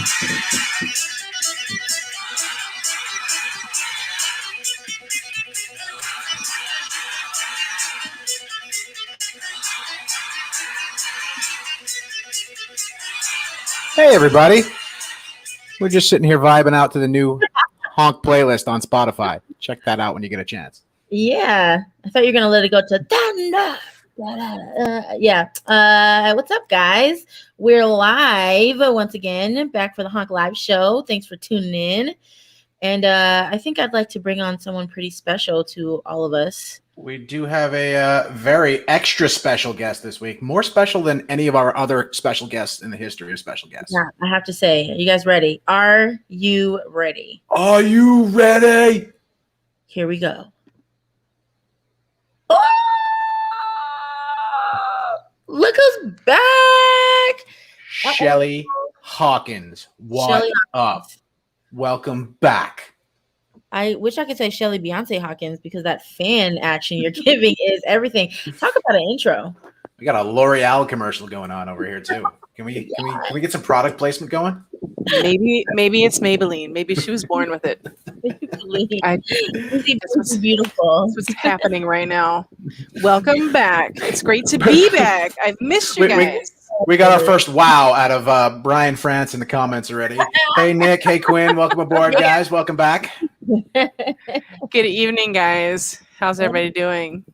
Hey, everybody. We're just sitting here vibing out to the new HONK playlist on Spotify. Check that out when you get a chance. Yeah. I thought you were going to let it go to thunder. What's up, guys? We're live once again, back for the HONK Live show. Thanks for tuning in. And I think I'd like to bring on someone pretty special to all of us. We do have a very extra special guest this week. More special than any of our other special guests in the history of special guests. Yeah, I have to say, are you guys ready? Are you ready? Are you ready? Here we go. Oh! Look who's back! Shelly Hawkins. What up? Welcome back. I wish I could say Shelly Beyonce Hawkins because that fan action you're giving is everything. Talk about an intro. We got a L'Oreal commercial going on over here too. Can we get some product placement going? Maybe it's Maybelline. Maybe she was born with it. This is beautiful. That's what's happening right now. Welcome back. It's great to be back. I've missed you guys. We got our first wow out of Brian France in the comments already. Hey, Nick. Hey, Quinn. Welcome aboard, guys. Welcome back. Good evening, guys. How's everybody doing?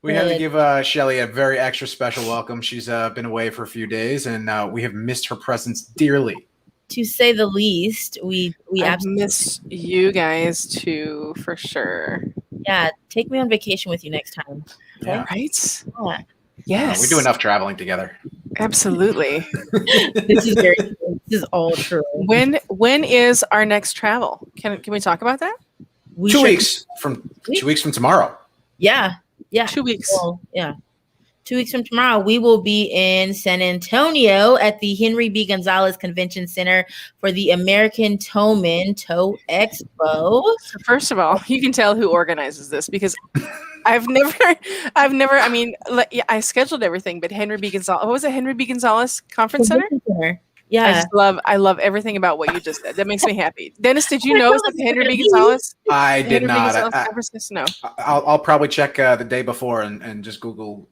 We had to give Shelly a very extra special welcome. She's been away for a few days, and we have missed her presence dearly. To say the least, we absolutely miss you guys too, for sure. Yeah, take me on vacation with you next time. Okay? Yeah. Right? Yeah. Yes. We do enough traveling together. Absolutely. This is all true. When is our next travel? Can we talk about that? 2 weeks from 2 weeks from tomorrow. Yeah. 2 weeks. Well, yeah. 2 weeks from tomorrow, we will be in San Antonio at the Henry B. Gonzalez Convention Center for the American Towman Tow Expo. So first of all, you can tell who organizes this because I've never, I mean, I scheduled everything, but Henry B. Gonzalez, what was it? Henry B. Gonzalez Conference Center? Yeah. I love everything about what you just said. That makes me happy. Dennis, did you know that the Henry B. Gonzalez? I did not. No. I'll probably check the day before and just Google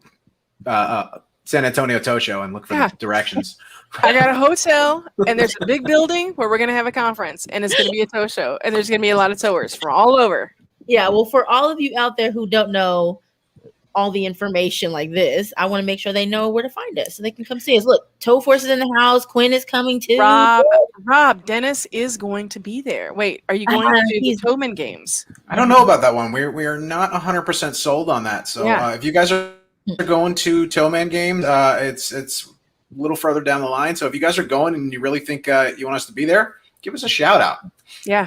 San Antonio Tow Show and look for the directions. I got a hotel, and there's a big building where we're going to have a conference, and it's going to be a tow show, and there's going to be a lot of towers from all over. Yeah, well, for all of you out there who don't know all the information like this, I want to make sure they know where to find us so they can come see us. Look, Tow Force is in the house. Quinn is coming too. Rob, Dennis is going to be there. Wait, are you going to do the Towman games? I don't know about that one. We are not 100% sold on that. So if you guys are going to Towman games, it's a little further down the line. So if you guys are going and you really think you want us to be there, give us a shout out. Yeah.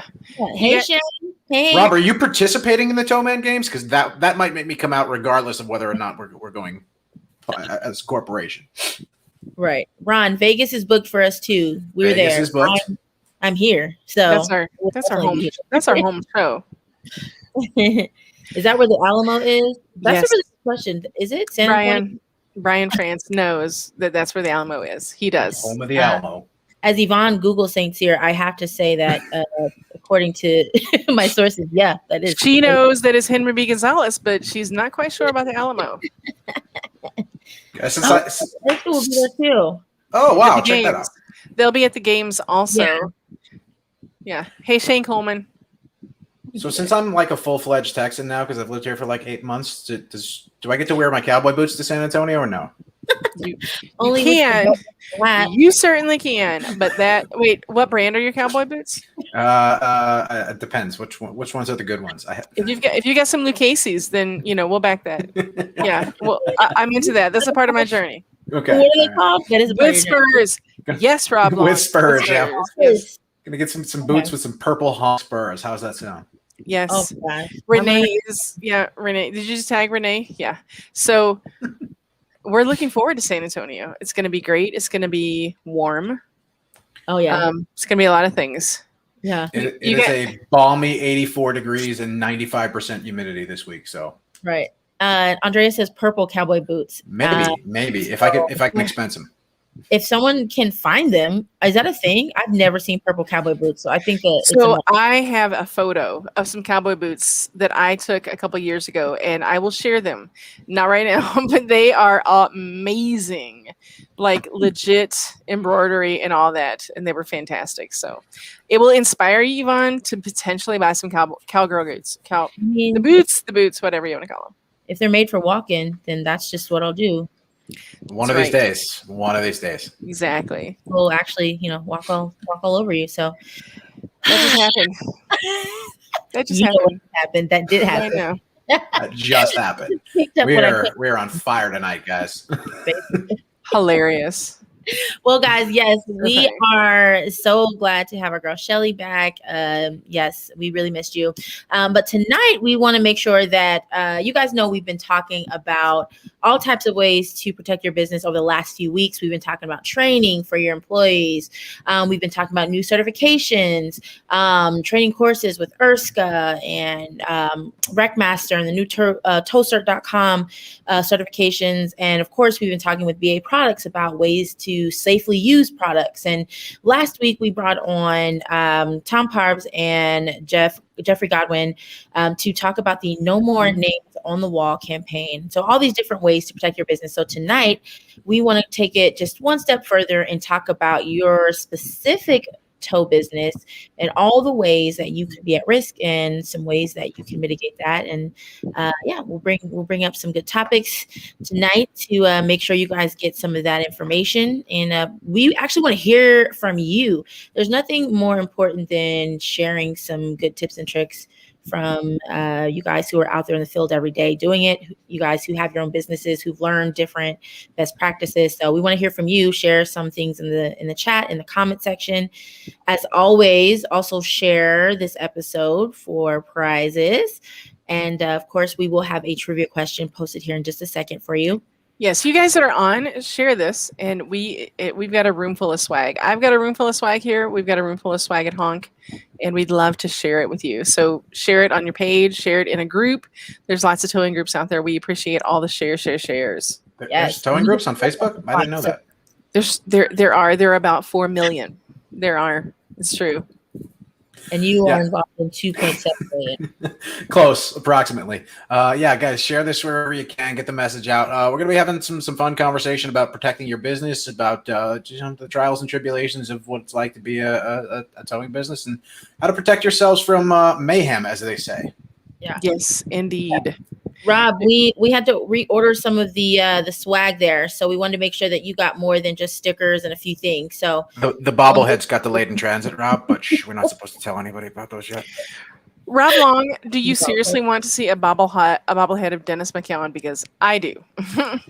Hey, Shane. Hey. Rob, are you participating in the Towman games? Because that might make me come out regardless of whether or not we're going as a corporation. Right. Ron, Vegas is booked for us too. We're Vegas there. Is booked. I'm here. So that's our home. That's our home show. Is that where the Alamo is? That's a really good question. Is it Brian France knows that's where the Alamo is. He does. Home of the Alamo. As Yvonne Google St. Cyr, I have to say that according to my sources, that is. She knows that it's Henry B. Gonzalez, but she's not quite sure about the Alamo. Will be there too. Oh wow! Check that out. They'll be at the games also. Yeah. Hey, Shane Coleman. So since I'm like a full-fledged Texan now because I've lived here for like 8 months, do I get to wear my cowboy boots to San Antonio or no? You can. You certainly can. But what brand are your cowboy boots? It depends. Which ones are the good ones? If you got some Lucchese's, then we'll back that. Yeah. Well, I'm into that. That's a part of my journey. Okay. What are they called? That is with spurs. Yes, Rob. With spurs. Yeah. Yes. Gonna get some boots with some purple HONK spurs. How's that sound? Yes. Oh, gosh. Renee is. Yeah. Renee. Did you just tag Renee? Yeah. So. We're looking forward to San Antonio. It's going to be great. It's going to be warm. Oh, yeah. It's going to be a lot of things. Yeah. It is a balmy 84 degrees and 95% humidity this week. So right. Andrea says purple cowboy boots. Maybe if I can expense them. if someone can find them, is that a thing? I've never seen purple cowboy boots, so I think that So I have a photo of some cowboy boots that I took a couple years ago, and I will share them. Not right now, but they are amazing, like legit embroidery and all that, and they were fantastic. So it will inspire you, Yvonne, to potentially buy some cowgirl boots, the boots, whatever you want to call them. If they're made for walking, then that's just what I'll do. One of these days. Exactly. We'll actually, walk all over you. So that just happened. That did happen. I know. That just happened. We're on fire tonight, guys. Hilarious. Well, guys, yes, we are so glad to have our girl Shelly back. Yes, we really missed you. But tonight we want to make sure that you guys know we've been talking about all types of ways to protect your business over the last few weeks. We've been talking about training for your employees. We've been talking about new certifications, training courses with Erska and RecMaster and the new ToastCert.com certifications. And of course, we've been talking with BA Products about ways to safely use products. And last week we brought on Tom Parbs and Jeffrey Godwin to talk about the No More Names on the Wall campaign. So all these different ways to protect your business. So tonight we want to take it just one step further and talk about your specific toe business and all the ways that you could be at risk and some ways that you can mitigate that. And we'll bring up some good topics tonight to make sure you guys get some of that information. And we actually want to hear from you. There's nothing more important than sharing some good tips and tricks from you guys who are out there in the field every day doing it, you guys who have your own businesses, who've learned different best practices. So we want to hear from you. Share some things in the chat, in the comment section. As always, also share this episode for prizes. And of course, we will have a trivia question posted here in just a second for you. Yes, you guys that are on, share this, and we've got a room full of swag. I've got a room full of swag here. We've got a room full of swag at HONK, and we'd love to share it with you. So share it on your page, share it in a group. There's lots of towing groups out there. We appreciate all the shares. Yes. There's towing groups on Facebook? I didn't know that. There are about 4 million. There are. It's true. And you are involved in 2.7 million. Close, approximately. Guys, share this wherever you can. Get the message out. We're going to be having some fun conversation about protecting your business, about the trials and tribulations of what it's like to be a towing business, and how to protect yourselves from mayhem, as they say. Yeah. Yes, indeed. Rob, we had to reorder some of the swag there, so we wanted to make sure that you got more than just stickers and a few things. So the bobbleheads got delayed in transit, Rob, but we're not supposed to tell anybody about those yet. Rob Long, do you seriously want to see a bobblehead of Dennis McKeown? Because I do.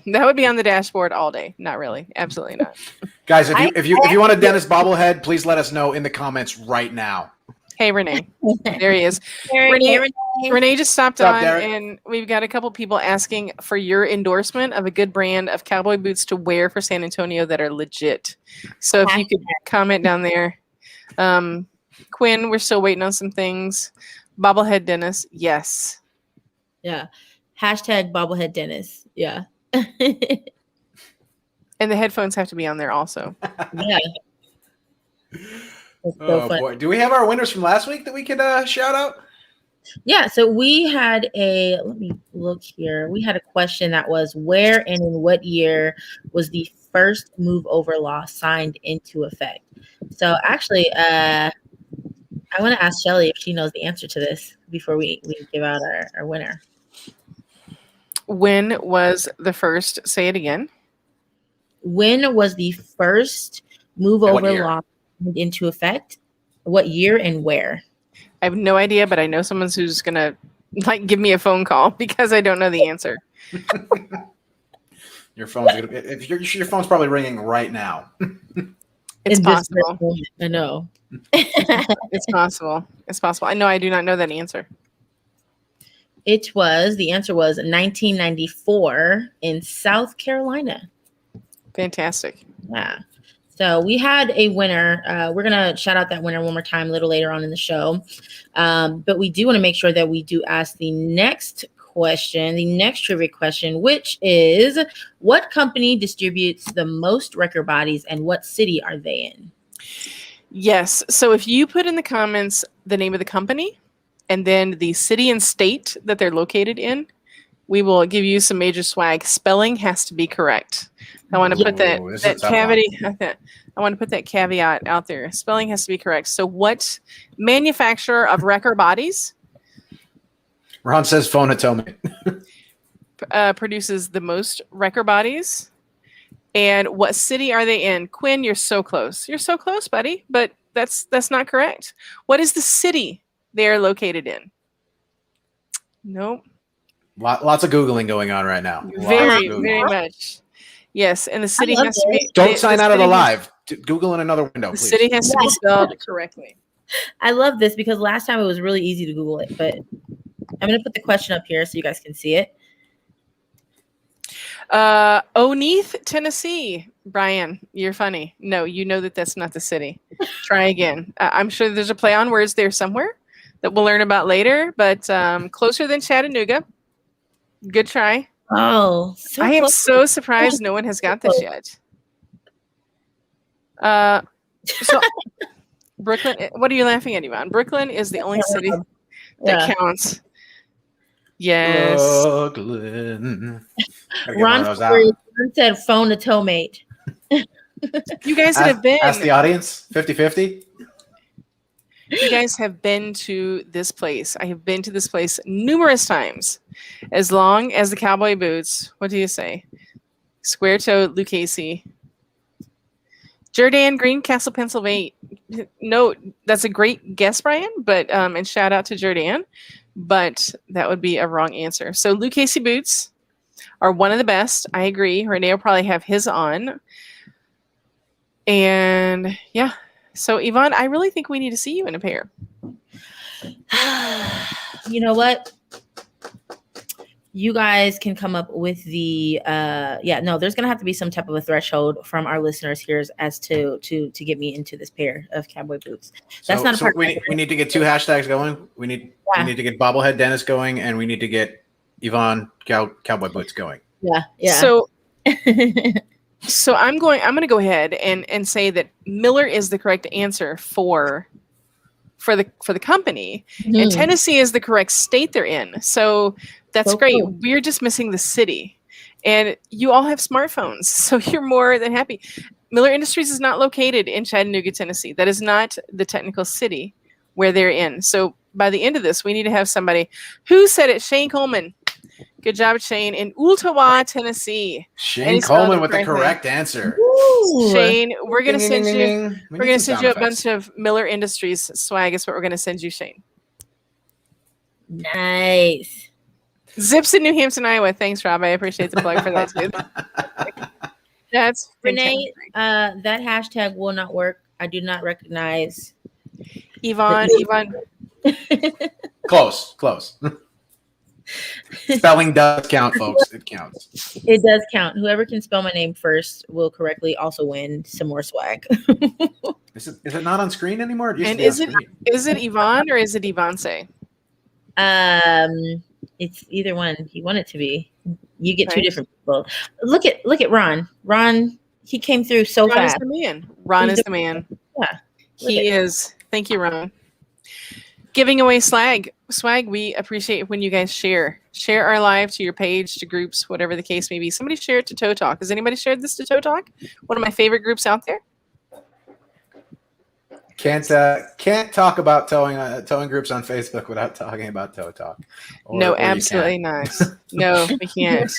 That would be on the dashboard all day. Not really. Absolutely not. Guys, if you want a Dennis bobblehead, please let us know in the comments right now. Hey, Renee. There he is. Renee just stopped on, Derek? And we've got a couple people asking for your endorsement of a good brand of cowboy boots to wear for San Antonio that are legit. So if you could comment down there. Quinn, we're still waiting on some things. Bobblehead Dennis, yes. Yeah. Hashtag bobblehead Dennis. Yeah. And the headphones have to be on there also. Yeah. So boy. Do we have our winners from last week that we could shout out? Yeah, so we had let me look here. We had a question that was, where and in what year was the first move over law signed into effect? So actually, I want to ask Shelly if she knows the answer to this before we give out our winner. When was the first, say it again. When was the first move over law into effect? What year and where? I have no idea, but I know someone's who's gonna give me a phone call because I don't know the answer. Your phone's probably ringing right now. It's possible. I know. It's possible. It's possible. I know I do not know that answer. The answer was 1994 in South Carolina. Fantastic. Yeah. So we had a winner. We're going to shout out that winner one more time a little later on in the show. But we do want to make sure that we do ask the next question, the next trivia question, which is, what company distributes the most record bodies and what city are they in? Yes. So if you put in the comments the name of the company and then the city and state that they're located in, we will give you some major swag. Spelling has to be correct. I want to put that I want to put that caveat out there. Spelling has to be correct. So what manufacturer of record bodies Ron says phone a Tillman. produces the most record bodies? And what city are they in? Quinn, you're so close. You're so close, buddy. But that's not correct. What is the city they are located in? Nope. Lots of Googling going on right now. Very much. Yes, and the city has to be. Don't sign out of the live. Google in another window, The please. city has to be spelled correctly. I love this because last time it was really easy to Google it, but I'm going to put the question up here so you guys can see it. Oneith, Tennessee. Brian, you're funny. No, you know that's not the city. Try again. I'm sure there's a play on words there somewhere that we'll learn about later, but closer than Chattanooga. Good try. Oh, I am so surprised no one has got this yet. So Brooklyn, what are you laughing at, Yvonne? Brooklyn is the only city that counts. Yes. Brooklyn. Ron said phone a tollmate. You guys that have been. Ask the audience, 50-50. You guys have been to this place. I have been to this place numerous times. As long as the cowboy boots, what do you say? Square toe, Lucchese. Jordan, Greencastle, Pennsylvania. No, that's a great guess, Brian, but and shout out to Jordan, but that would be a wrong answer. So Lucchese boots are one of the best. I agree. Renee will probably have his on. And yeah. So Yvonne, I really think we need to see you in a pair. You know what? You guys can come up with the there's gonna have to be some type of a threshold from our listeners here as to get me into this pair of cowboy boots. That's not a part. We need to get 2 hashtags going. We need to get bobblehead Dennis going, and we need to get Yvonne cowboy boots going. Yeah. So I'm going to go ahead and say that Miller is the correct answer for the company, and Tennessee is the correct state they're in. So that's great. Cool. We're just missing the city, and you all have smartphones, so you're more than happy. Miller Industries is not located in Chattanooga, Tennessee. That is not the technical city where they're in. So by the end of this, we need to have somebody who said it. Shane Coleman. Good job, Shane, in Ooltewah, Tennessee. Shane Coleman with the correct answer. Ooh. Shane, we're gonna send you. We're gonna send you a bunch of Miller Industries swag. Is what we're gonna send you, Shane. Nice. Zips in New Hampton, Iowa. Thanks, Rob. I appreciate the plug for that too. That's Renee. That hashtag will not work. I do not recognize. Yvonne. Close. Spelling does count, folks. It counts. It does count. Whoever can spell my name first will correctly also win some more swag. Is it not on screen anymore? And is it Yvonne or is it Yvonne? It's either one. You want it to be. You get 2 different people. Look at Ron. Ron, he came through so fast. Ron is the man. Ron is the man. Yeah. He is. Thank you, Ron. Giving away swag. We appreciate when you guys share our live to your page, to groups, whatever the case may be. Somebody share it to Toe Talk. Has anybody shared this to Toe Talk? One of my favorite groups out there. Can't talk about towing groups on Facebook without talking about Toe Talk. No, absolutely not. No, we can't.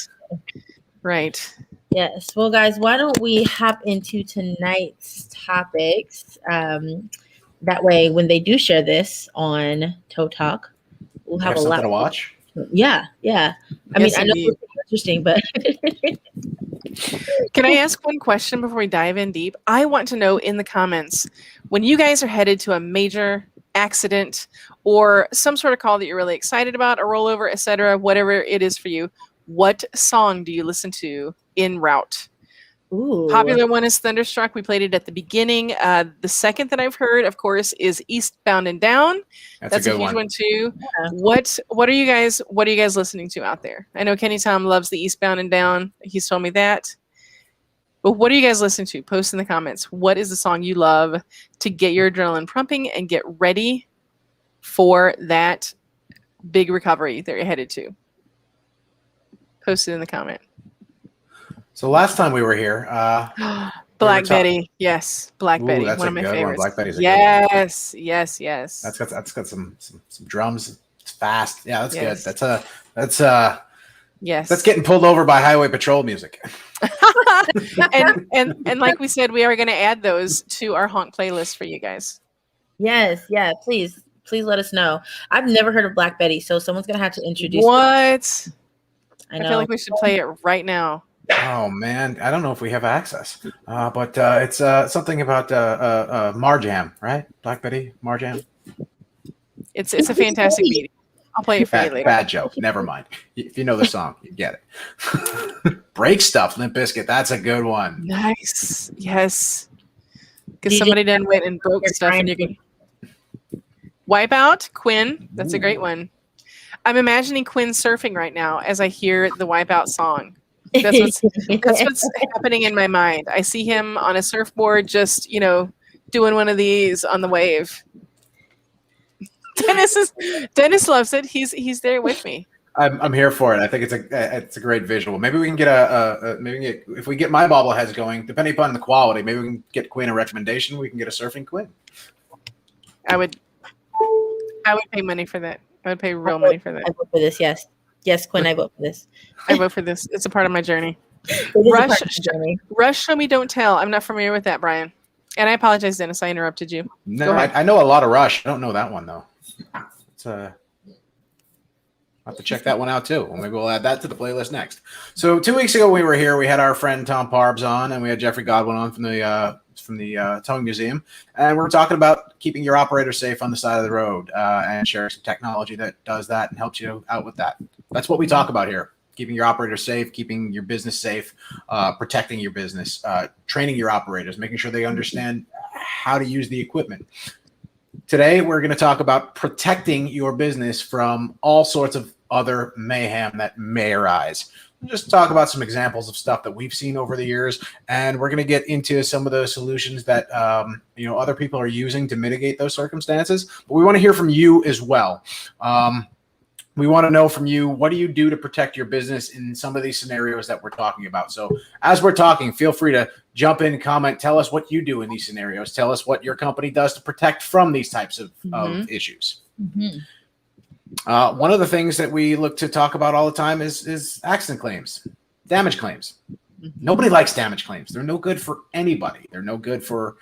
Right. Yes. Well, guys, why don't we hop into tonight's topics? That way, when they do share this on Toe Talk, we'll have a lot to watch. Yeah. I mean, I know it's interesting, but can I ask one question before we dive in deep? I want to know in the comments, when you guys are headed to a major accident or some sort of call that you're really excited about, a rollover, etc., whatever it is for you, what song do you listen to en route? Ooh. Popular one is Thunderstruck. We played it at the beginning. The second that I've heard, of course, is Eastbound and Down. That's a huge one too. Yeah. What are you guys listening to out there? I know Kenny Tom loves the Eastbound and Down. He's told me that. But what are you guys listening to? Post in the comments. What is the song you love to get your adrenaline pumping and get ready for that big recovery that you're headed to? Post it in the comment. So last time we were here, Black Betty, yes, Black Betty, that's one of my favorites. Black Betty's a good one. Yes. That's got some drums. It's fast. Yeah, that's Yes. good. That's Yes. That's getting pulled over by highway patrol music. and like we said, we are going to add those to our honk playlist for you guys. Yes, yeah. Please let us know. I've never heard of Black Betty, so someone's gonna have to introduce. What? I know. I feel like we should play it right now. Oh man, I don't know if we have access, but it's something about Marjam, right? Black Betty, Marjam. It's a fantastic beat. I'll play it for you later. Bad joke. Never mind. If you know the song, you get it. Break Stuff, Limp Bizkit. That's a good one. Nice. Yes. Because somebody done went and broke stuff, and you can wipe out Quinn. That's a great one. I'm imagining Quinn surfing right now as I hear the Wipeout song. That's what's happening in my mind. I see him on a surfboard, just doing one of these on the wave. Dennis loves it. He's there with me. I'm here for it. I think it's a great visual. Maybe we can get if we get my bobbleheads going, depending upon the quality, maybe we can get Quinn a recommendation. We can get a surfing Quinn. I would pay money for that. I would pay real money for that. I vote for this. Yes, Quinn. I vote for this. I vote for this. It's a part of my journey. Rush, Show Me, Don't Tell. I'm not familiar with that, Brian. And I apologize, Dennis. I interrupted you. No, I know a lot of Rush. I don't know that one though. I'll have to check that one out too. Maybe we'll add that to the playlist next. So 2 weeks ago when we were here, we had our friend Tom Parbs on, and we had Jeffrey Godwin on from the Towing Museum, and we're talking about keeping your operator safe on the side of the road and sharing some technology that does that and helps you out with that. That's what we talk about here: keeping your operator safe, keeping your business safe, protecting your business, training your operators, making sure they understand how to use the equipment. Today, we're going to talk about protecting your business from all sorts of other mayhem that may arise. We'll just talk about some examples of stuff that we've seen over the years, and we're going to get into some of those solutions that other people are using to mitigate those circumstances. But we want to hear from you as well. We want to know from you, what do you do to protect your business in some of these scenarios that we're talking about? So as we're talking, feel free to jump in, comment, tell us what you do in these scenarios. Tell us what your company does to protect from these types of issues. One of the things that we look to talk about all the time is accident claims, damage claims. Nobody likes damage claims. They're no good for anybody. They're no good for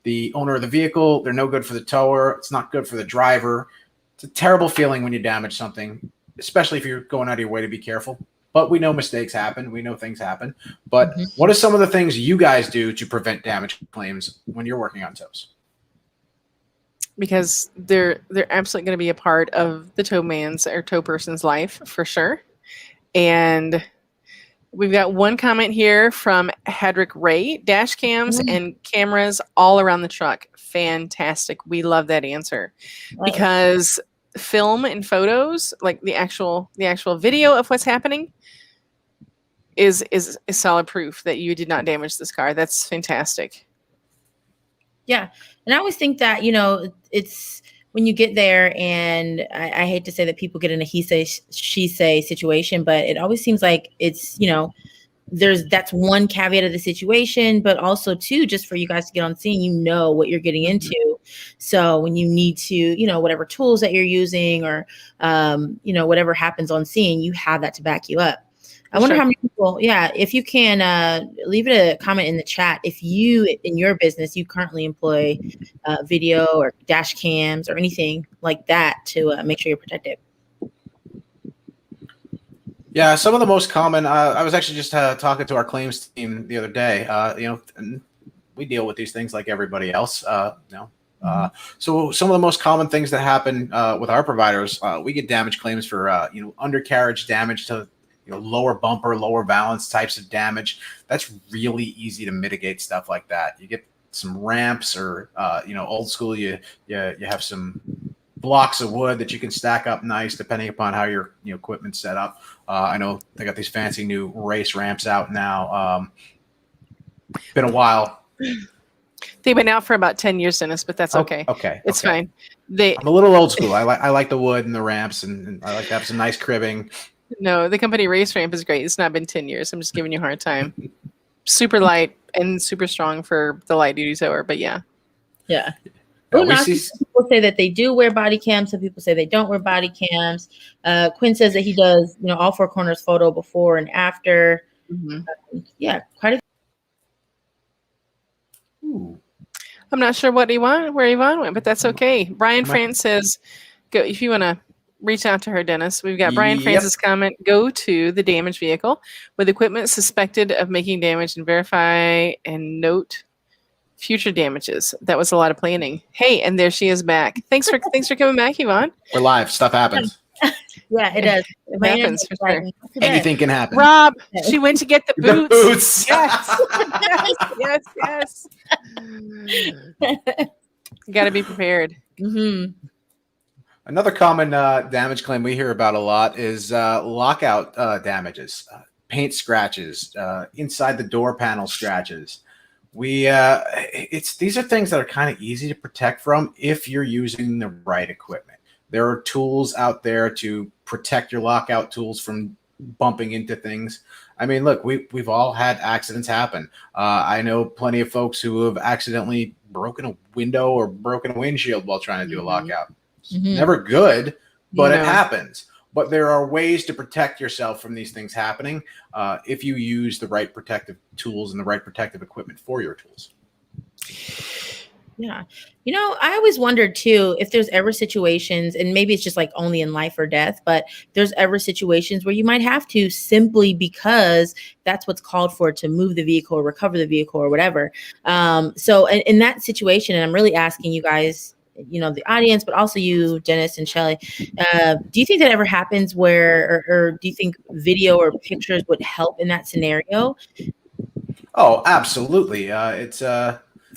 the owner of the vehicle. They're no good for the tower. It's not good for the driver. It's a terrible feeling when you damage something, especially if you're going out of your way to be careful. But we know mistakes happen. We know things happen. But what are some of the things you guys do to prevent damage claims when you're working on tows? Because they're absolutely going to be a part of the tow man's or tow person's life for sure. And we've got one comment here from Hedrick Ray: dash cams and cameras all around the truck. Fantastic. We love that answer because film and photos, like the actual video of what's happening, is solid proof that you did not damage this car. That's fantastic. Yeah. And I always think that, it's when you get there, and I hate to say that people get in a he say, she say situation, but it always seems like it's, that's one caveat of the situation, but also too, just for you guys to get on scene, what you're getting into. So when you need to, whatever tools that you're using or, whatever happens on scene, you have that to back you up. I wonder how many people, if you can leave it a comment in the chat. If you, in your business, you currently employ video or dash cams or anything like that to make sure you're protected. Yeah, some of the most common, I was actually just talking to our claims team the other day. We deal with these things like everybody else. So some of the most common things that happen with our providers, we get damage claims for undercarriage damage to lower bumper, lower valance types of damage. That's really easy to mitigate stuff like that. You get some ramps, or old school, you have some blocks of wood that you can stack up nice depending upon how your equipment's set up. I know they got these fancy new race ramps out now. Been a while. They've been out for about 10 years, Dennis, but that's okay. Okay. It's fine. I'm a little old school. I like the wood and the ramps, and I like to have some nice cribbing. No, the company race ramp is great. It's not been 10 years. I'm just giving you a hard time. Super light and super strong for the light duty tower, but yeah. Yeah. Some people say that they do wear body cams. Some people say they don't wear body cams. Quinn says that he does, all four corners photo before and after. Yeah, quite a. Ooh. I'm not sure where Yvonne went, but that's okay. Brian France says, "Go if you want to reach out to her, Dennis." We've got Brian France's comment: "Go to the damaged vehicle with equipment suspected of making damage and verify and note future damages." That was a lot of planning. Hey, and there she is back. Thanks for coming back, Yvonne. We're live. Stuff happens. Yeah, it does. It happens for sure. Anything can happen. Rob, she went to get the boots. The boots. Yes. You got to be prepared. Another common damage claim we hear about a lot is lockout damages, paint scratches, inside the door panel scratches. These are things that are kind of easy to protect from if you're using the right equipment. There are tools out there to protect your lockout tools from bumping into things. I mean, look, we've all had accidents happen. I know plenty of folks who have accidentally broken a window or broken a windshield while trying to do a lockout. Never good, but it happens. But there are ways to protect yourself from these things happening if you use the right protective tools and the right protective equipment for your tools. Yeah. I always wondered too, if there's ever situations, and maybe it's just like only in life or death, but there's ever situations where you might have to, simply because that's what's called for to move the vehicle or recover the vehicle or whatever. So in that situation, and I'm really asking you guys, the audience, but also you, Dennis and Shelley, do you think that ever happens where, or do you think video or pictures would help in that scenario? Oh, absolutely.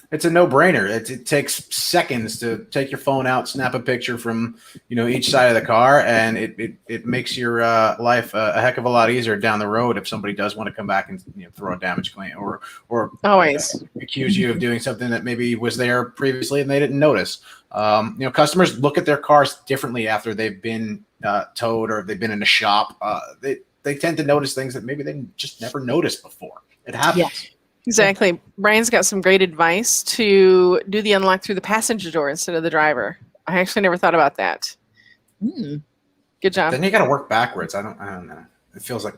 It's a no-brainer. It takes seconds to take your phone out, snap a picture from each side of the car, and it makes your life a heck of a lot easier down the road if somebody does want to come back and throw a damage claim or always accuse you of doing something that maybe was there previously and they didn't notice. Customers look at their cars differently after they've been towed or they've been in a shop. They tend to notice things that maybe they just never noticed before. It happens. Yeah. Exactly. Brian's got some great advice to do the unlock through the passenger door instead of the driver. I actually never thought about that. Good job. Then you got to work backwards. I don't know. It feels like.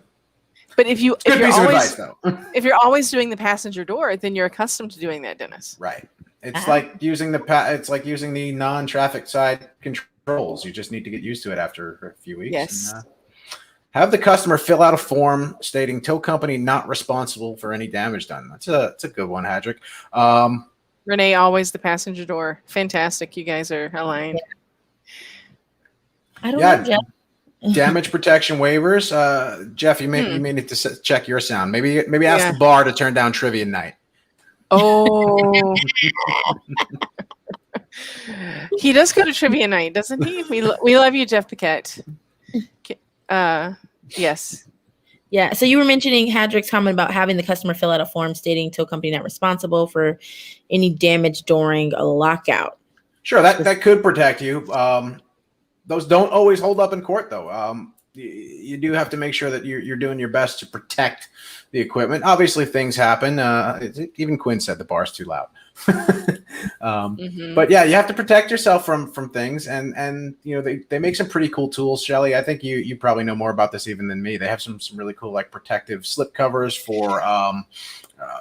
But if you're advice, though. If you're always doing the passenger door, then you're accustomed to doing that, Dennis. Right. It's like using the non-traffic side controls. You just need to get used to it after a few weeks. Yes. And, have the customer fill out a form stating tow company not responsible for any damage done. That's a good one, Hadrick. Renee, always the passenger door. Fantastic. You guys are aligned. I don't know, Jeff. Damage protection waivers. Jeff, you may need to check your sound. Maybe ask the bar to turn down trivia night. Oh. He does go to trivia night, doesn't he? We love you, Jeff Paquette. Yes. Yeah. So you were mentioning Hadrick's comment about having the customer fill out a form stating tow company not responsible for any damage during a lockout. Sure, that could protect you. Those don't always hold up in court, though. You do have to make sure that you're doing your best to protect the equipment. Obviously, things happen. Even Quinn said the bar's too loud. But yeah, you have to protect yourself from things, and they make some pretty cool tools. Shelley, I think you probably know more about this even than me. They have some really cool like protective slip covers for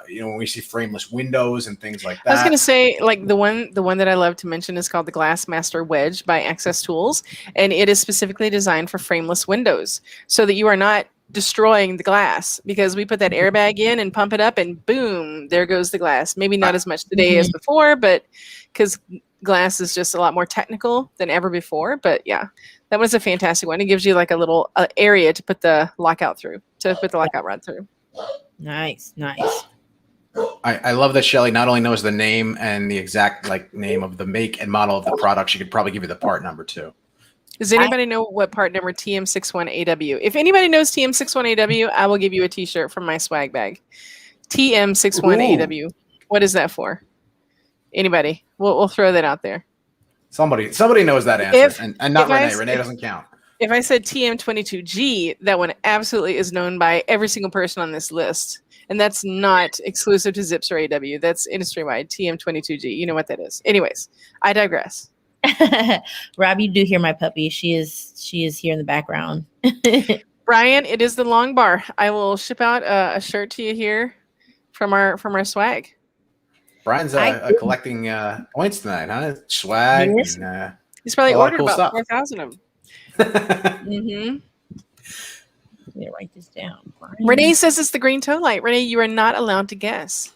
when we see frameless windows and things like that. I was gonna say, like the one that I love to mention is called the Glassmaster Wedge by Access Tools, and it is specifically designed for frameless windows so that you are not destroying the glass, because we put that airbag in and pump it up and boom, there goes the glass. Maybe not as much today as before, but because glass is just a lot more technical than ever before. But yeah, that was a fantastic one. It gives you like a little area to put the lockout rod through. Nice. I love that Shelly not only knows the name and the exact name of the make and model of the product, she could probably give you the part number too. Does anybody know what part number TM61AW? If anybody knows TM61AW, I will give you a t-shirt from my swag bag. TM61AW. Ooh. What is that for? Anybody? We'll throw that out there. Somebody knows that answer, and not Renee. Renee doesn't count. If I said TM22G, that one absolutely is known by every single person on this list. And that's not exclusive to Zips or AW. That's industry-wide, TM22G. You know what that is. Anyways, I digress. Rob, you do hear my puppy. She is here in the background. Brian, it is the long bar. I will ship out a shirt to you here from our swag. Brian's collecting points tonight, huh? Swag. And, he's probably ordered about 4,000 of them. Mm-hmm. Let me write this down. Brian. Renee says it's the green toe light. Renee, you are not allowed to guess.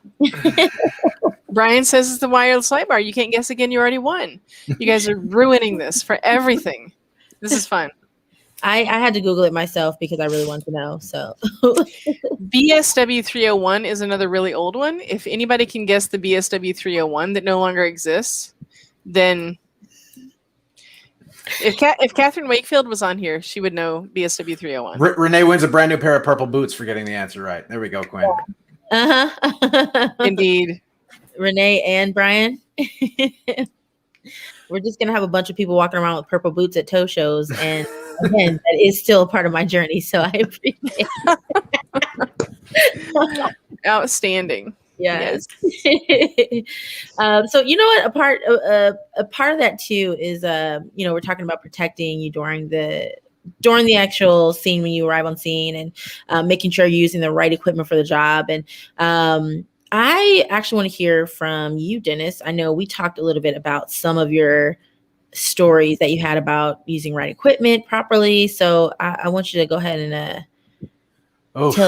Brian says it's the wireless light bar. You can't guess again. You already won. You guys are ruining this for everything. This is fun. I had to Google it myself because I really wanted to know. So BSW 301 is another really old one. If anybody can guess the BSW 301 that no longer exists, then if Catherine Wakefield was on here, she would know BSW 301. Renee wins a brand new pair of purple boots for getting the answer right. There we go, Quinn. Indeed. Renee and Brian. We're just going to have a bunch of people walking around with purple boots at toe shows. And again, that is still a part of my journey. So I appreciate it. Outstanding. Yes. So you know what? A part of that too is we're talking about protecting you during the actual scene when you arrive on scene, and making sure you're using the right equipment for the job. And I actually want to hear from you, Dennis. I know we talked a little bit about some of your stories that you had about using right equipment properly. So I want you to go ahead and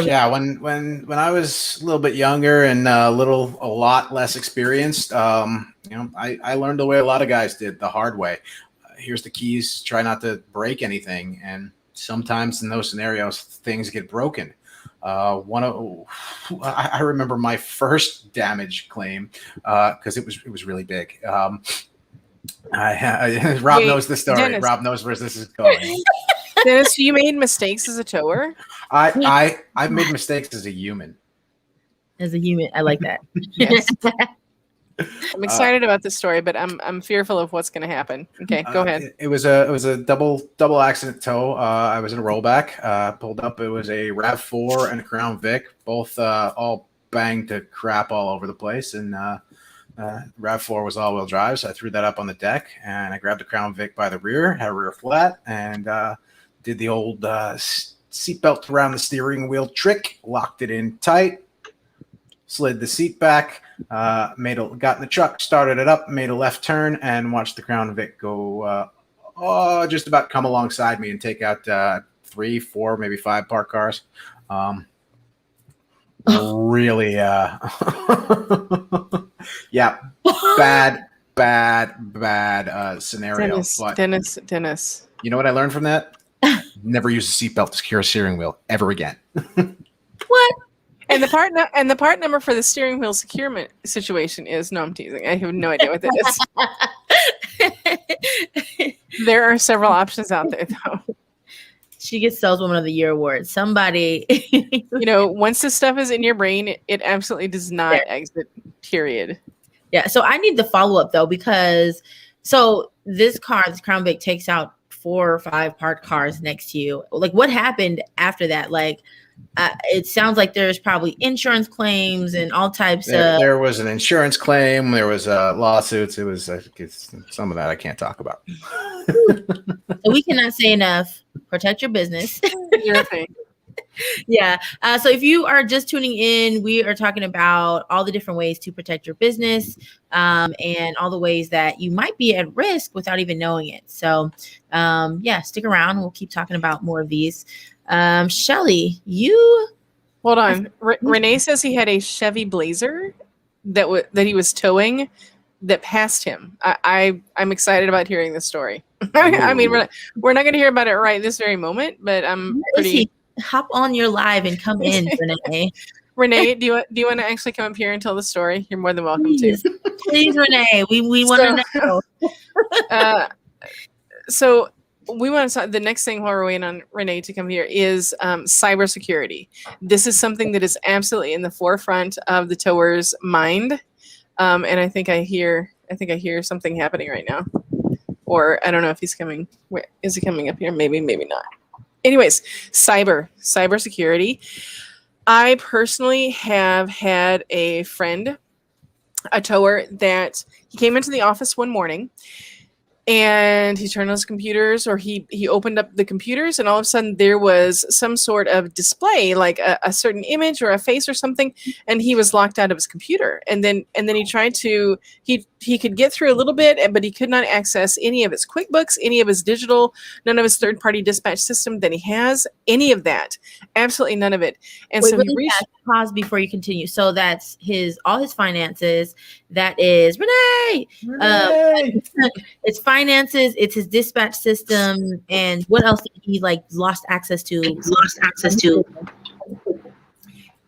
yeah. When I was a little bit younger and a lot less experienced, I learned the way a lot of guys did, the hard way. Here's the keys. Try not to break anything. And sometimes in those scenarios, things get broken. I remember my first damage claim because it was really big. Rob knows the story. Dennis. Rob knows where this is going. Dennis, you made mistakes as a tower? I made mistakes as a human. As a human, I like that. Yes. I'm excited about this story, but I'm fearful of what's going to happen. Okay, go ahead. It was a double accident tow. I was in a rollback. Pulled up. It was a RAV4 and a Crown Vic, both all banged to crap all over the place. And RAV4 was all-wheel drive, so I threw that up on the deck, and I grabbed the Crown Vic by the rear, had a rear flat, and did the old seatbelt around the steering wheel trick, locked it in tight, slid the seat back, got in the truck, started it up, made a left turn, and watched the Crown Vic go just about come alongside me and take out 3, 4, maybe 5 parked cars. Really, yeah, bad scenario. Dennis. You know what I learned from that? Never use a seatbelt to secure a steering wheel ever again. What? And the part number for the steering wheel securement situation is, no, I'm teasing. I have no idea what that is. There are several options out there, though. She gets Saleswoman of the Year award. Somebody, once this stuff is in your brain, it absolutely does not exit. Period. Yeah. So I need the follow up though, because this Crown Vic takes out 4 or 5 parked cars next to you. Like, what happened after that? Like, it sounds like there's probably insurance claims and all types of. There was an insurance claim. There was lawsuits. It was some of that I can't talk about. So we cannot say enough. Protect your business. Your thing. Yeah. So if you are just tuning in, we are talking about all the different ways to protect your business, and all the ways that you might be at risk without even knowing it. So stick around. We'll keep talking about more of these. Shelly, you hold on. Renee says he had a Chevy Blazer that he was towing that passed him. I'm excited about hearing this story. I mean, we're not going to hear about it right this very moment, but I'm pretty. Hop on your live and come in, Renee. Renee, do you want to actually come up here and tell the story? You're more than welcome to. Please, Renee. We want to know. So we want to talk, the next thing while we're waiting on Renee to come here is cybersecurity. This is something that is absolutely in the forefront of the tower's mind. And I think I hear something happening right now. Or I don't know if he's coming. Where is he coming up here? Maybe not. Anyways, cybersecurity. I personally have had a friend, a tower, that he came into the office one morning and he turned on his computers, or he opened up the computers, and all of a sudden there was some sort of display, like a certain image or a face or something, and he was locked out of his computer. And then he tried to, he could get through a little bit, but he could not access any of his QuickBooks, any of his digital, none of his third-party dispatch system that he has, any of that, absolutely none of it. And wait, so he reached. Pause before you continue. So that's all his finances. That is Renee. It's finances. It's his dispatch system, and what else did he lost access to?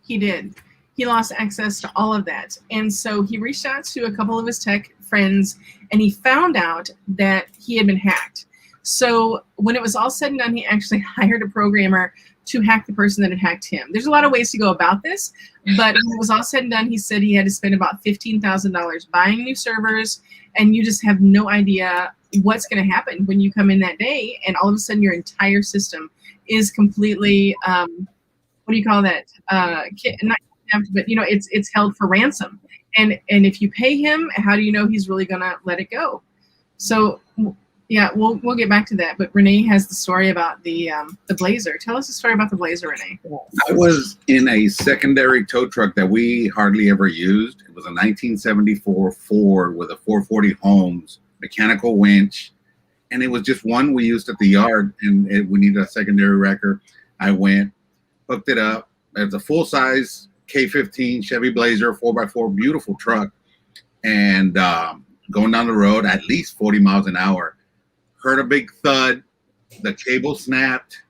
He did. He lost access to all of that, and so he reached out to a couple of his tech friends, and he found out that he had been hacked. So when it was all said and done, he actually hired a programmer to hack the person that had hacked him. There's a lot of ways to go about this, but when it was all said and done, he said he had to spend about $15,000 buying new servers, and you just have no idea what's going to happen when you come in that day, and all of a sudden your entire system is completely, what do you call that? Not kidnapped, but it's held for ransom. And if you pay him, how do you know he's really going to let it go? So yeah, we'll get back to that. But Renee has the story about the Blazer. Tell us the story about the Blazer, Renee. I was in a secondary tow truck that we hardly ever used. It was a 1974 Ford with a 440 Holmes mechanical winch, and it was just one we used at the yard, and we needed a secondary wrecker. I went, hooked it up. It's a full-size K15 Chevy Blazer 4x4, beautiful truck, and going down the road at least 40 miles an hour. Heard a big thud, the cable snapped,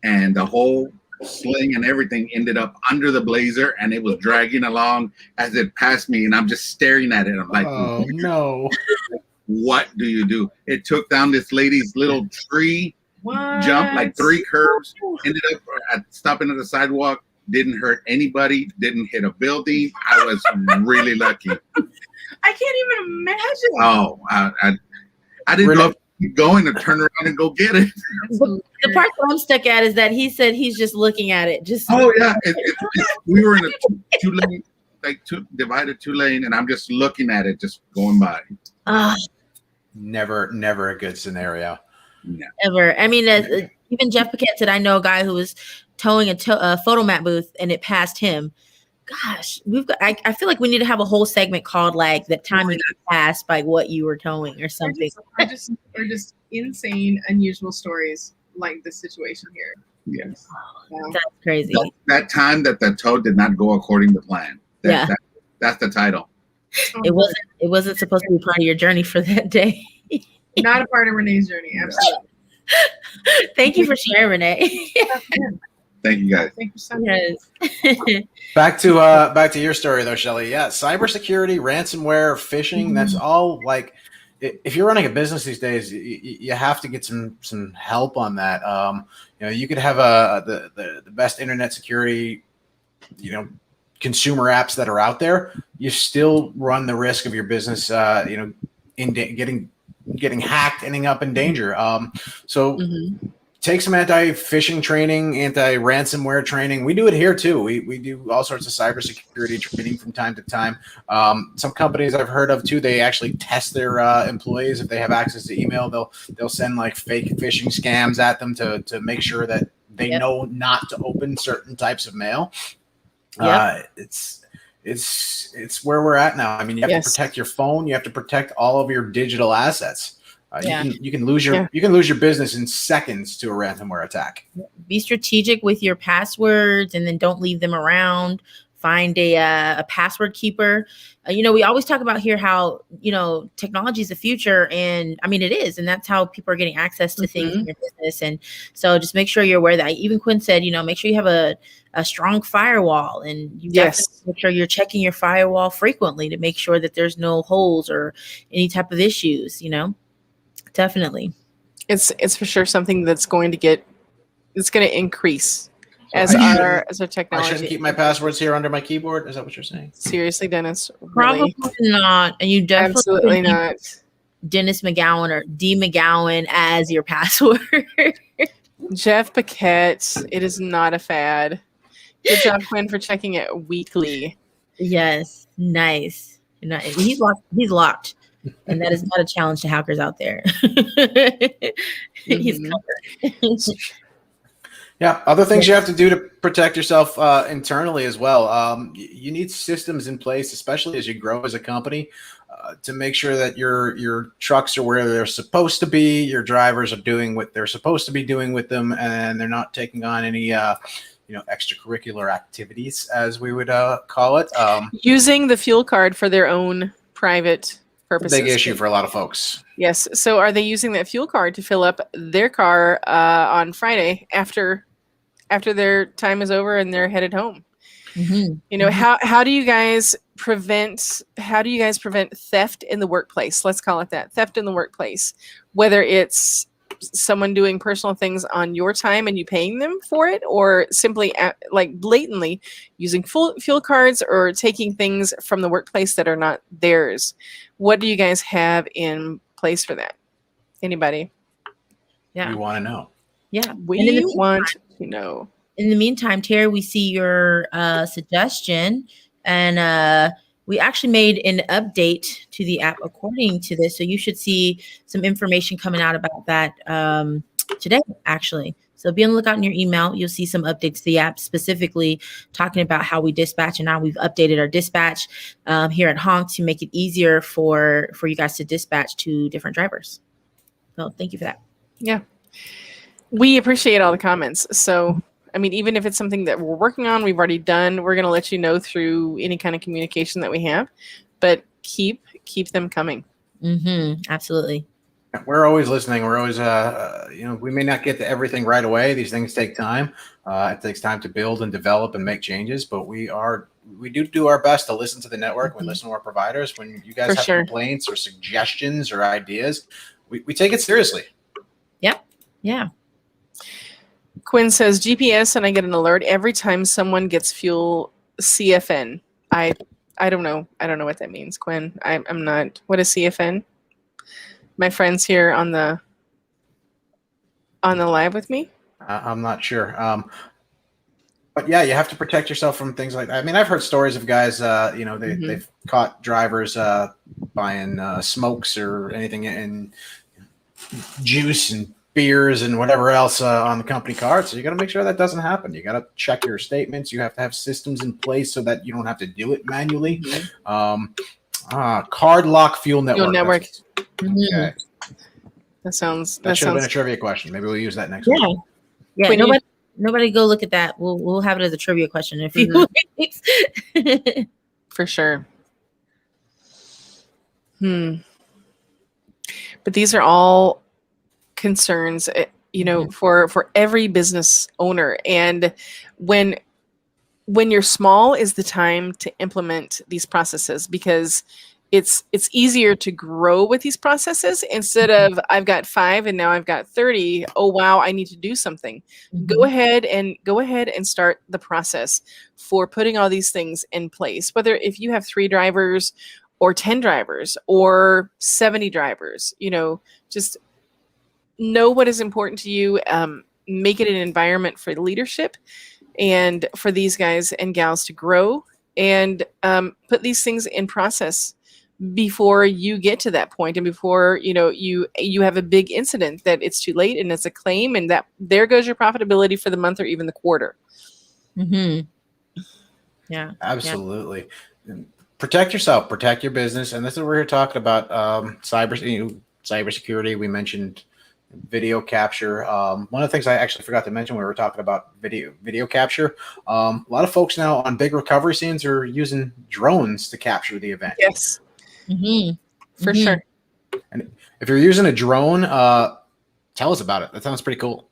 and the whole sling and everything ended up under the Blazer, and it was dragging along as it passed me, and I'm just staring at it. I'm like, oh no. What do you do? It took down this lady's little tree, jumped like 3 curves, ended up stopping at the sidewalk, didn't hurt anybody, didn't hit a building. I was really lucky. I can't even imagine. Oh, I didn't know if keep going to turn around and go get it. The part that I'm stuck at is that he said he's just looking at it. Oh yeah, we were in a two-lane, divided 2-lane, and I'm just looking at it, just going by. Never a good scenario. No. Ever. I mean, even Jeff Paquette said, I know a guy who was towing a photomat booth, and it passed him. Gosh, I feel like we need to have a whole segment called like the time you got passed by what you were towing or something. They're just insane, unusual stories like this situation here. Yes. That's crazy. That time that the tow did not go according to plan. That's the title. It wasn't supposed to be part of your journey for that day. Not a part of Renee's journey. Absolutely. Thank you for sharing, Renee. Thank you, guys. Thank you so much. Back to your story though, Shelly. Yeah, cybersecurity, ransomware, phishing. That's all. Like, if you're running a business these days, you have to get some help on that. You could have the best internet security, consumer apps that are out there. You still run the risk of your business, getting hacked, ending up in danger. Take some anti-phishing training, anti-ransomware training. We do it here too. We do all sorts of cybersecurity training from time to time. Some companies I've heard of too, they actually test their employees if they have access to email. They'll send like fake phishing scams at them to make sure that they know not to open certain types of mail. It's where we're at now. I mean, you have to protect your phone. You have to protect all of your digital assets. You can lose your business in seconds to a ransomware attack. Be strategic with your passwords, and then don't leave them around find a password keeper. We always talk about here how, technology is the future, and I mean, it is, and that's how people are getting access to things in your business. And so just make sure you're aware that. Even Quinn said, make sure you have a strong firewall, and you make sure you're checking your firewall frequently to make sure that there's no holes or any type of issues, definitely. It's for sure something that's going to increase as our technology. I shouldn't keep my passwords here under my keyboard. Is that what you're saying? Seriously, Dennis? Probably not. And you definitely absolutely not. Dennis McGowan or D McGowan as your password. Jeff Paquette. It is not a fad. Good job, Quinn, for checking it weekly. Yes, nice. He's locked. And that is not a challenge to hackers out there. He's covered. Yeah, other things you have to do to protect yourself internally as well. You need systems in place, especially as you grow as a company, to make sure that your trucks are where they're supposed to be, your drivers are doing what they're supposed to be doing with them, and they're not taking on any extracurricular activities, as we would call it. Using the fuel card for their own private purposes. Big issue for a lot of folks. Yes. So are they using that fuel card to fill up their car on Friday after their time is over and they're headed home? How do you guys prevent theft in the workplace? Let's call it that. Theft in the workplace. Whether it's someone doing personal things on your time and you paying them for it, or simply blatantly using fuel cards or taking things from the workplace that are not theirs. What do you guys have in place for that? Anybody? Yeah. We want to know. Yeah. We want to know. In the meantime, Terry, we see your suggestion, and we actually made an update to the app according to this. So you should see some information coming out about that today, actually. So be on the lookout in your email. You'll see some updates to the app, specifically talking about how we dispatch, and now we've updated our dispatch here at HONK to make it easier for you guys to dispatch to different drivers. So thank you for that. Yeah. We appreciate all the comments. So, I mean, even if it's something that we're working on, we've already done, we're going to let you know through any kind of communication that we have, but keep them coming. Absolutely. We're always listening. We're always, we may not get to everything right away. These things take time. It takes time to build and develop and make changes, but we do our best to listen to the network. We listen to our providers. When you guys have complaints or suggestions or ideas, we take it seriously. Yeah. Quinn says GPS, and I get an alert every time someone gets fuel CFN. I don't know. I don't know what that means, Quinn. I'm not. What is CFN? My friends here on the live with me? I'm not sure. But yeah, you have to protect yourself from things like that. I mean, I've heard stories of guys, they've caught drivers buying smokes or anything in juice and beers and whatever else on the company card. So you got to make sure that doesn't happen. You got to check your statements. You have to have systems in place so that you don't have to do it manually. Card lock fuel network. Okay. That sounds. That should have been a trivia question. Maybe we'll use that next week. Yeah. Nobody go look at that. We'll have it as a trivia question in a few weeks. For sure. But these are all concerns, for every business owner. And when you're small is the time to implement these processes, because it's easier to grow with these processes instead of I've got 5 and now I've got 30. Oh, wow, I need to do something. Go ahead and start the process for putting all these things in place. Whether if you have 3 drivers or 10 drivers or 70 drivers, just know what is important to you. Make it an environment for leadership and for these guys and gals to grow, and put these things in process before you get to that point, and before you have a big incident that it's too late and it's a claim, and that there goes your profitability for the month or even the quarter. Yeah, absolutely. Yeah. Protect yourself, protect your business, and this is what we're here talking about. Cybersecurity. We mentioned video capture. One of the things I actually forgot to mention when we were talking about video capture, a lot of folks now on big recovery scenes are using drones to capture the event. Yes, for sure. And if you're using a drone, tell us about it. That sounds pretty cool.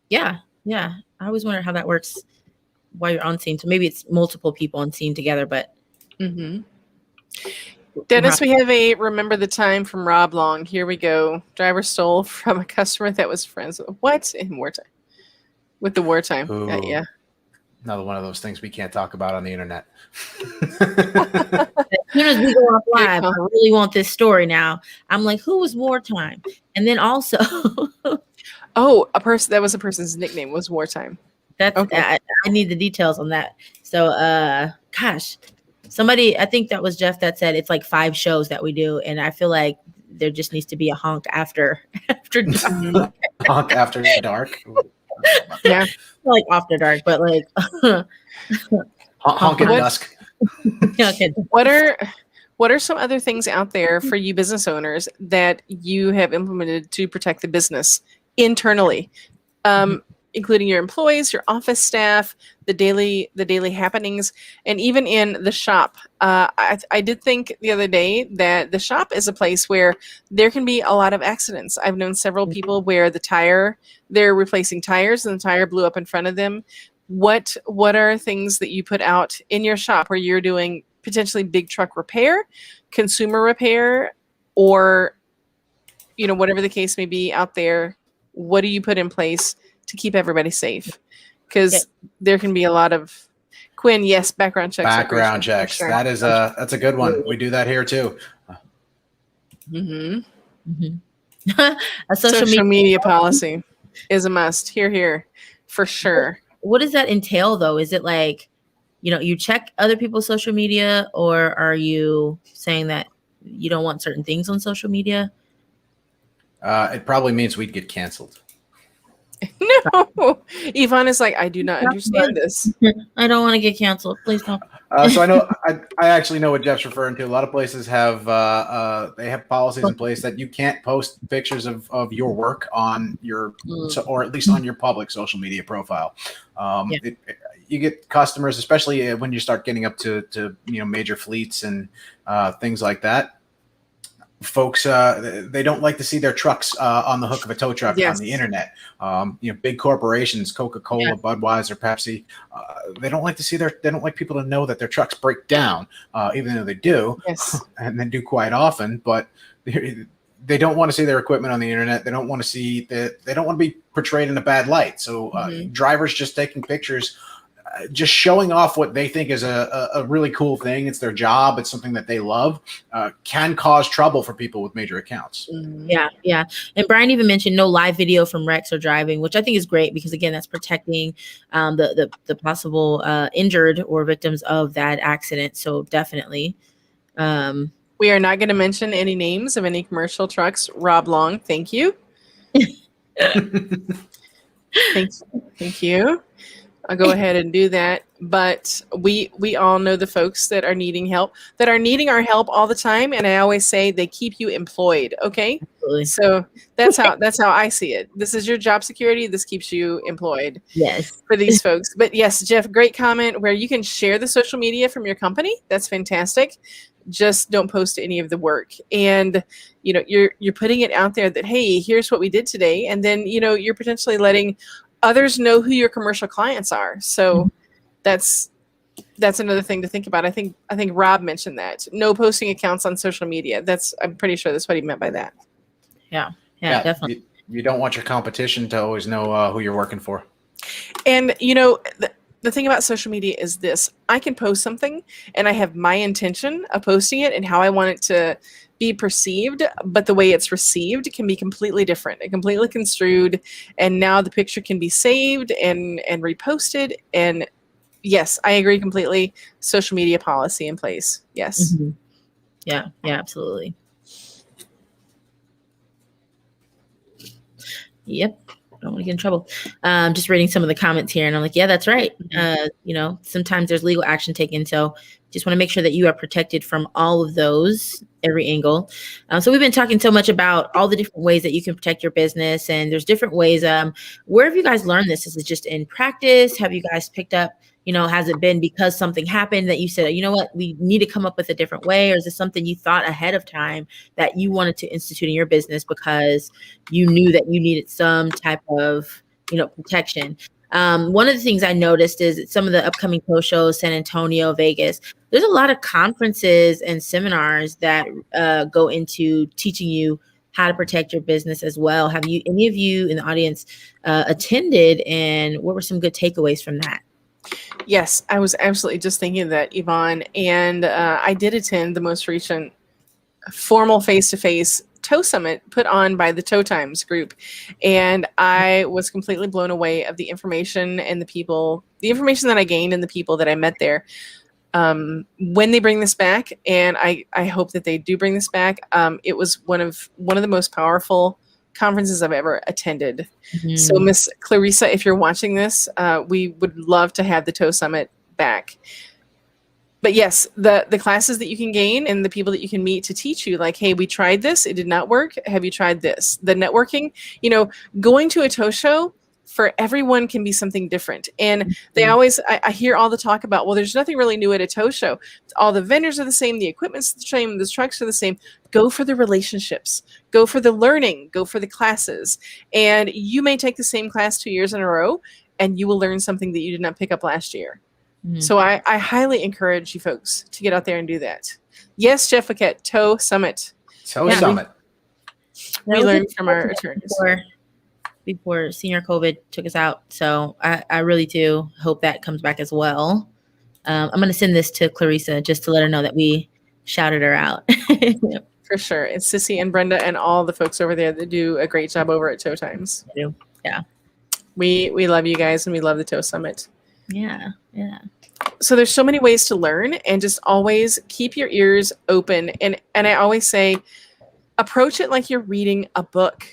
Yeah. I always wonder how that works while you're on scene. So maybe it's multiple people on scene together, but. Dennis, we have a remember the time from Rob Long. Here we go. Driver stole from a customer that was friends with what in wartime? With the wartime. Yeah. Another one of those things we can't talk about on the internet. As soon as we go off live, I really want this story now. I'm like, who was wartime? And then also a person that was a person's nickname was wartime. That's okay. I need the details on that. So gosh. Somebody, I think that was Jeff that said it's like 5 shows that we do, and I feel like there just needs to be a honk after dark. Honk after dark. Yeah, like after dark, but like honk at dusk. Okay. What are some other things out there for you business owners that you have implemented to protect the business internally? Including your employees, your office staff, the daily happenings, and even in the shop. I did think the other day that the shop is a place where there can be a lot of accidents. I've known several people where they're replacing tires and the tire blew up in front of them. What are things that you put out in your shop where you're doing potentially big truck repair, consumer repair, or whatever the case may be out there? What do you put in place to keep everybody safe? Because there can be a lot of Quinn. Yes, background checks. Background checks. Sure. That's a good one. We do that here too. A social media policy is a must. Here for sure. What does that entail though? Is it like, you check other people's social media, or are you saying that you don't want certain things on social media? It probably means we'd get canceled. No, Yvonne is like, I do not understand this. I don't want to get canceled. Please don't. So I know I actually know what Jeff's referring to. A lot of places have they have policies in place that you can't post pictures of your work on your or at least on your public social media profile. You get customers, especially when you start getting up to major fleets and things like that. Folks, they don't like to see their trucks on the hook of a tow truck on the internet. Big corporations, Coca-Cola, Budweiser, Pepsi, they don't like people to know that their trucks break down, even though they do, and they do quite often. But they don't want to see their equipment on the internet. They don't want to see that. They don't want to be portrayed in a bad light. So drivers just taking pictures, just showing off what they think is a really cool thing. It's their job. It's something that they love, can cause trouble for people with major accounts. Yeah. And Brian even mentioned no live video from wrecks or driving, which I think is great because, again, that's protecting the possible injured or victims of that accident. So definitely. We are not going to mention any names of any commercial trucks. Rob Long, thank you. Thank you. I'll go ahead and do that. But we all know the folks that are needing help, that are needing our help all the time. And I always say they keep you employed. Okay. Absolutely. So that's how I see it. This is your job security. This keeps you employed. Yes. For these folks. But yes, Jeff, great comment where you can share the social media from your company. That's fantastic. Just don't post any of the work. And, you're putting it out there that, hey, here's what we did today. And then, you're potentially letting others know who your commercial clients are. So that's another thing to think about. I think Rob mentioned that. No posting accounts on social media. I'm pretty sure that's what he meant by that. Yeah, definitely. You don't want your competition to always know who you're working for. And, the thing about social media is this. I can post something and I have my intention of posting it and how I want it to be perceived, but the way it's received can be completely different and completely construed. And now the picture can be saved and reposted. And yes, I agree completely. Social media policy in place. Yes. Mm-hmm. Yeah, absolutely. Yep. don't want to get in trouble. Just reading some of the comments here, and I'm like, yeah, that's right. Sometimes there's legal action taken, so just want to make sure that you are protected from all of those, every angle. So we've been talking so much about all the different ways that you can protect your business, and there's different ways. Where have you guys learned this? Is it just in practice? Have you guys picked up? Has it been because something happened that you said, you know what, we need to come up with a different way? Or is it something you thought ahead of time that you wanted to institute in your business because you knew that you needed some type of, protection? One of the things I noticed is some of the upcoming pro shows, San Antonio, Vegas, there's a lot of conferences and seminars that go into teaching you how to protect your business as well. Have any of you in the audience attended, and what were some good takeaways from that? Yes, I was absolutely just thinking of that, Yvonne. And I did attend the most recent formal face-to-face Toe Summit put on by the Toe Times group. And I was completely blown away of the information and the information that I gained and the people that I met there. When they bring this back, and I hope that they do bring this back, it was one of the most powerful conferences I've ever attended. Mm-hmm. So Miss Clarissa, if you're watching this, we would love to have the Toe Summit back. But yes, the classes that you can gain and the people that you can meet to teach you, like, hey, we tried this, it did not work. Have you tried this? The networking, going to a toe show for everyone can be something different. And they always, I hear all the talk about, well, there's nothing really new at a toe show. All the vendors are the same. The equipment's the same. The trucks are the same. Go for the relationships. Go for the learning. Go for the classes. And you may take the same class 2 years in a row, and you will learn something that you did not pick up last year. Mm-hmm. So I highly encourage you folks to get out there and do that. Yes, Jeff Paquette, Toe Summit. Summit. We learned from our attorneys. Before senior COVID took us out. So I really do hope that comes back as well. I'm going to send this to Clarissa just to let her know that we shouted her out. Yep. For sure. It's Sissy and Brenda and all the folks over there that do a great job over at Toe Times. I do. Yeah. We love you guys, and we love the Toe Summit. Yeah. Yeah. So there's so many ways to learn, and just always keep your ears open. And I always say, approach it like you're reading a book.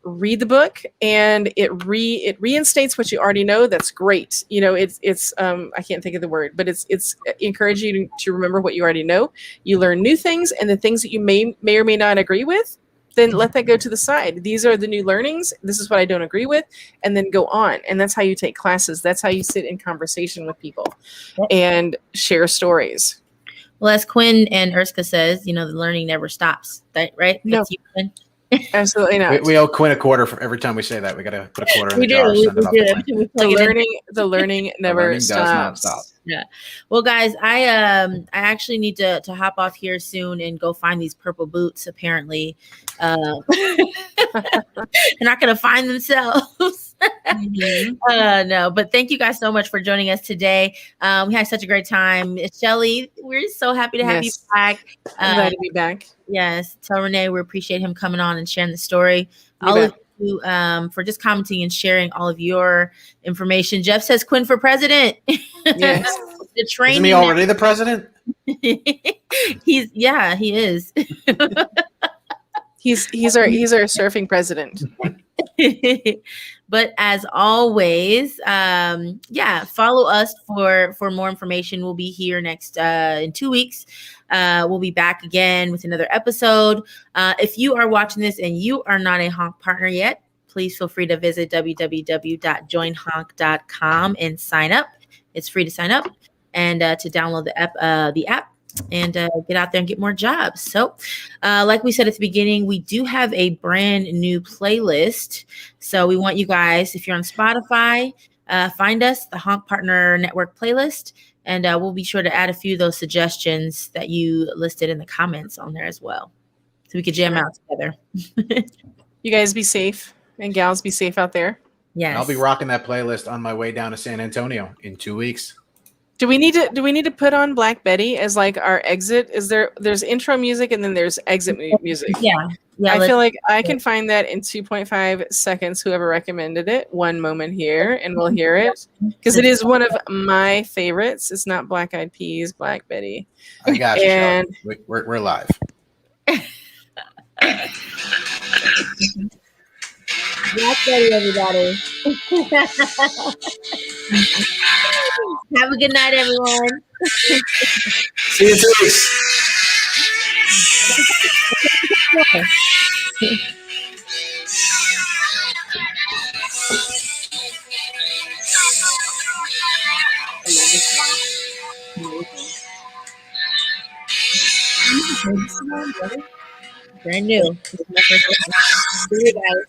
Read the book, and it reinstates what you already know. That's great. It's I can't think of the word, but it's encouraging you to remember what you already know. You learn new things, and the things that you may or may not agree with, then let that go to the side. These are the new learnings. This is what I don't agree with, and then go on. And that's how you take classes. That's how you sit in conversation with people and share stories. Well, as Quinn and Erska says, the learning never stops. Right? No. That's you, Quinn. Absolutely not. We owe Quinn a quarter for every time we say that. We got to put a quarter in the jar. The learning never stops. Does not stop. Yeah. Well, guys, I actually need to hop off here soon and go find these purple boots. Apparently, they're not going to find themselves. Mm-hmm. No, but thank you guys so much for joining us today. We had such a great time. Shelly, we're so happy to have you back. Glad to be back. Yes. Tell Renee we appreciate him coming on and sharing the story. All of you for just commenting and sharing all of your information. Jeff says Quinn for president. Yes. The training. Isn't he already the president? He is. He's our surfing president. But as always, follow us for more information. We'll be here next in 2 weeks. We'll be back again with another episode. If you are watching this and you are not a HONK partner yet, please feel free to visit www.joinhonk.com and sign up. It's free to sign up and to download the app and get out there and get more jobs. So like we said at the beginning, we do have a brand new playlist. So we want you guys, if you're on Spotify, find us, the HONK Partner Network playlist, and we'll be sure to add a few of those suggestions that you listed in the comments on there as well. So we could jam out together. You guys be safe, and gals be safe out there. Yes. I'll be rocking that playlist on my way down to San Antonio in 2 weeks. Do we need to put on Black Betty as like our exit? There's intro music and then there's exit music. Yeah. I feel like I can find that in 2.5 seconds. Whoever recommended it, one moment here, and we'll hear it because it is one of my favorites. It's not Black Eyed Peas, Black Betty. I got you. And we're live. That's ready, everybody. Have a good night, everyone. See you in 2 weeks. Brand new. This is my first one. See you guys.